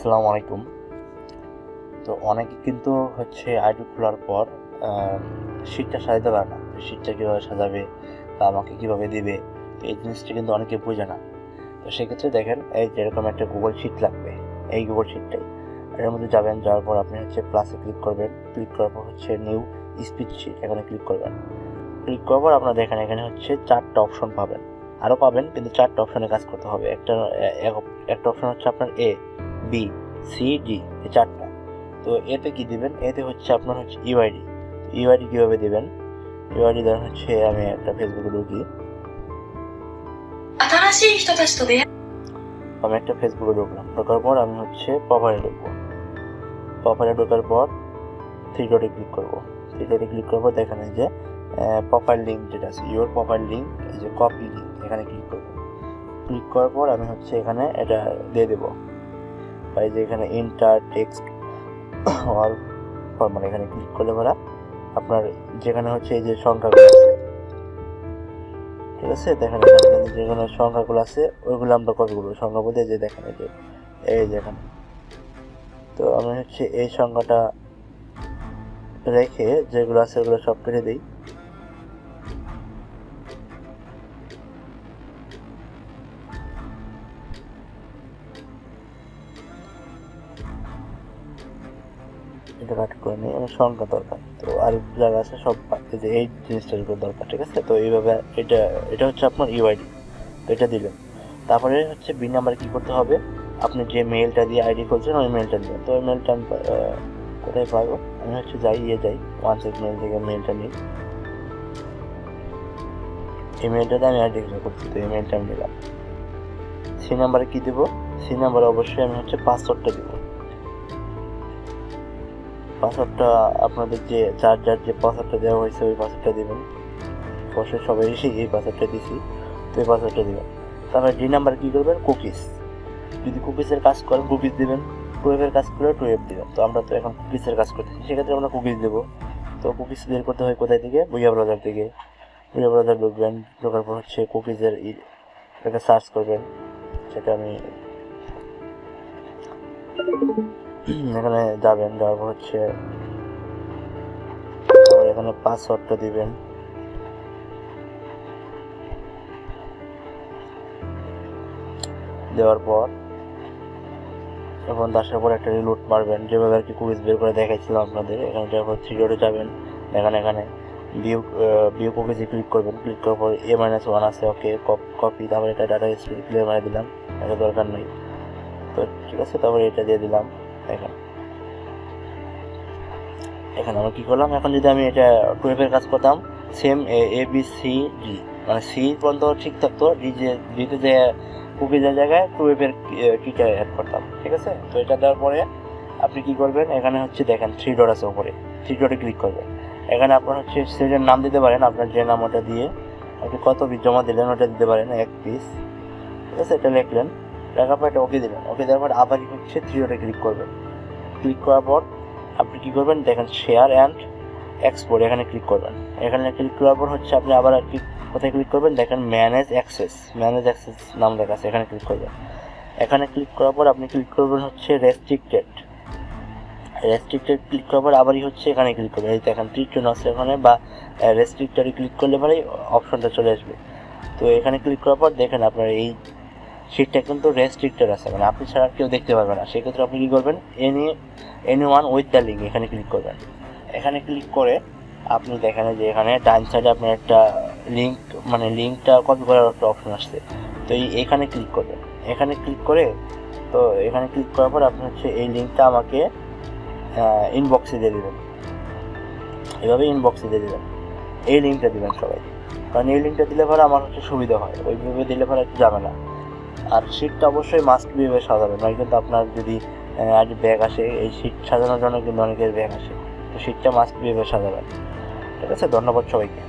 আসসালামু আলাইকুম। তো অনেকে কিন্তু আইডি খোলার পর শিটটা সাজাতে পারে না। শিটটা কীভাবে সাজাবে বা আমাকে কীভাবে দিবে, তো এই জিনিসটা কিন্তু অনেকে বোঝে না। তো সেক্ষেত্রে দেখেন, এই যেরকম একটা গুগল শিট লাগবে, এই গুগল শিটটাই এর মধ্যে যাবেন। যাওয়ার পর আপনি প্লাসে ক্লিক করবেন। ক্লিক করার পর নিউ স্পিড শিট, এখানে ক্লিক করবেন। ক্লিক করার পর আপনারা দেখেন এখানে 4টা অপশন পাবেন, আরও পাবেন, কিন্তু 4টা অপশনে কাজ করতে হবে। একটা অপশন আপনার এ, বি, সি, ডি, এই 4টা। তো এতে কি দিবেন? এতে আপনার ইউআইডি। ইউআইডি কীভাবে দিবেন? ইউআইডি ধরেন আমি একটা ফেসবুকে ঢুকি, আমি একটা ফেসবুকে ঢুকলাম। ঢোকার পর আমি প্রোফাইলে ঢুকবো। প্রোফাইলে ঢোকার পর 3 ডটে ক্লিক করবো। 3 ডটে ক্লিক করার পর দেখেন এই যে প্রোফাইল লিঙ্ক যেটা আছে, ইউর প্রোফাইল লিঙ্ক, এই যে কপি লিঙ্ক, এখানে ক্লিক করবো। ক্লিক করার পর আমি এখানে এটা দিয়ে দেবো। এই যে এখানে ইন্টার টেক্সট আর ফরম্যাট, এখানে ক্লিক করলে পরে আপনার যেখানে এই যে সংখ্যাগুলো আছে, ঠিক আছে, দেখেন এখানে যেখানে সংখ্যাগুলো আছে ওইগুলো আমরা কপি করবো। সংখ্যা বলতে যে দেখেন এই যে এখানে, তো আমি এই সংখ্যাটা রেখে যেগুলো আছে ওগুলো সব কেটে দিই। এটা কাট করে নিই, আমার সংখ্যা দরকার, তো আর জায়গা আছে সব যে এই জিনিসটার উপর দরকার, ঠিক আছে। তো এইভাবে এটা আপনার ইউআইডি, তো এটা দিলেন। তারপরে বি নাম্বারে কী করতে হবে? আপনি যে মেলটা দিয়ে আইডি খুলছেন ওই মেলটা দিবেন। তো ওই মেলটা আমি কোথায় পাবো? আমি যাই ওয়ানসেক মেল থেকে মেলটা নিই। এই মেলটাতে আমি আইডি করছি, তো এই মেলটা আমি নিলাম। সি নাম্বারে কী দেবো? সি নাম্বারে অবশ্যই আমি পাসওয়ার্ডটা দেবো। পাসওয়ার্ডটা আপনাদের যে যার যে পাসওয়ার্ডটা দেওয়া হয়েছে ওই পাসওয়ার্ডটা দেবেন। অবশ্যই সবাই এই পাসওয়ার্ডটা দিছি, তো এই পাসওয়ার্ডটা দেবেন। তারপরে ডি নাম্বার কী করবেন? কুকিজ। যদি কুকিজের কাজ করেন কুকিজ দেবেন, টুয়েভের কাজ করে টুয়েভ দেবেন। তো আমরা তো এখন কুকিজের কাজ করতেছি, সেক্ষেত্রে আমরা কুকিজ দেবো। তো কুকিজ বের করতে হয় কোথায় থেকে? বুইয়া ব্রাউজার থেকে। বুইয়া ব্রাউজার ঢুকবেন, ঢোকার পর কুকিজের এটাকে সার্চ করবেন। সেটা আমি এখানে যাবেন, যাওয়ার পর এখানে পাসওয়ার্ডটা দিবেন। দেওয়ার পর এখন আসার পর একটা রিলোড মারবেন, যেভাবে আর কি কুইজ বের করে দেখাইছিলাম আপনাদের। এখানে যাওয়ার পর 3 ডটে যাবেন, এখানে ভিউ কুকিজে ক্লিক করবেন। ক্লিক করার পর A-1 আছে, ওকে কপি। তারপরে এটা ডাটা হিস্ট্রি ক্লিয়ার মানে দিলাম, এটা দরকার নেই, তো ঠিক আছে। তারপরে এটা দিয়ে দিলাম। এখানে আমি কী করলাম? এখন যদি আমি এটা টুয়েভের কাজ করতাম, সেম ABCD, মানে সি পর্যন্ত ঠিক থাকতো, ডিতে যে কুকিজের জায়গায় টুয়েভের কিটা অ্যাড করতাম, ঠিক আছে। তো এটা দেওয়ার পরে আপনি কি করবেন? এখানে দেখেন 3 ডট আছে উপরে, 3 ডটে ক্লিক করবেন। এখানে আপনার সেটের নাম দিতে পারেন, আপনার যে নাম ওটা দিয়ে আপনি কত পিস জমা দিলেন ওটা দিতে পারেন, 1 পিস, ঠিক আছে। এটা লিখলেন, লেখার পর এটা ওকে দিলেন। ওকে দেওয়ার পর আবার 3 ডটে ক্লিক করবেন। ক্লিক করার পর আপনি কী করবেন? দেখেন শেয়ার অ্যান্ড এক্সপোর্ট, এখানে ক্লিক করবেন। এখানে ক্লিক করার পর আপনি আবার আর কি কোথায় ক্লিক করবেন? দেখেন ম্যানেজ অ্যাক্সেস নাম লেখা আছে, এখানে ক্লিক করবেন। এখানে ক্লিক করার পর আপনি ক্লিক করবেন রেস্ট্রিক্টেড ক্লিক করার পর আবারই এখানে ক্লিক করবেন। এই দেখেন ট্রিটমেন্ট আছে এখানে, বা রেস্ট্রিক্টেডে ক্লিক করলে পরেই অপশনটা চলে আসবে। তো এখানে ক্লিক করার পর দেখেন আপনার এই শিটটা কিন্তু রেস্ট্রিক্টেড আছে, মানে আপনি ছাড়া কেউ দেখতে পারবে না। সেক্ষেত্রে আপনি কী করবেন? এনিওয়ান উইথ দ্য লিঙ্ক, এখানে ক্লিক করবেন। এখানে ক্লিক করে আপনি দেখেন যে এখানে ডান সাইডে আপনার একটা লিঙ্ক, মানে লিঙ্কটা কপি করার একটা অপশন আসছে, তো এখানে ক্লিক করবেন। এখানে ক্লিক করে, তো এখানে ক্লিক করার পর আপনি এই লিঙ্কটা আমাকে ইনবক্সে দিয়ে দেবেন। এভাবে ইনবক্সে দিয়ে দেবেন, এই লিঙ্কটা দেবেন সবাই, কারণ এই লিঙ্কটা দিলে পরে আমার সুবিধা হয়, ওইভাবে দিলে পরে একটু যাবে না। আর শিটটা অবশ্যই মাস্ট বি এভাবে সাজাবেন, নয় কিন্তু আপনার যদি ব্যাগ আসে, এই শিট সাজানোর জন্য কিন্তু অনেকের ব্যাগ আসে, তো শিটটা মাস্ট বি এভাবে সাজাবেন, ঠিক আছে। ধন্যবাদ সবাইকে।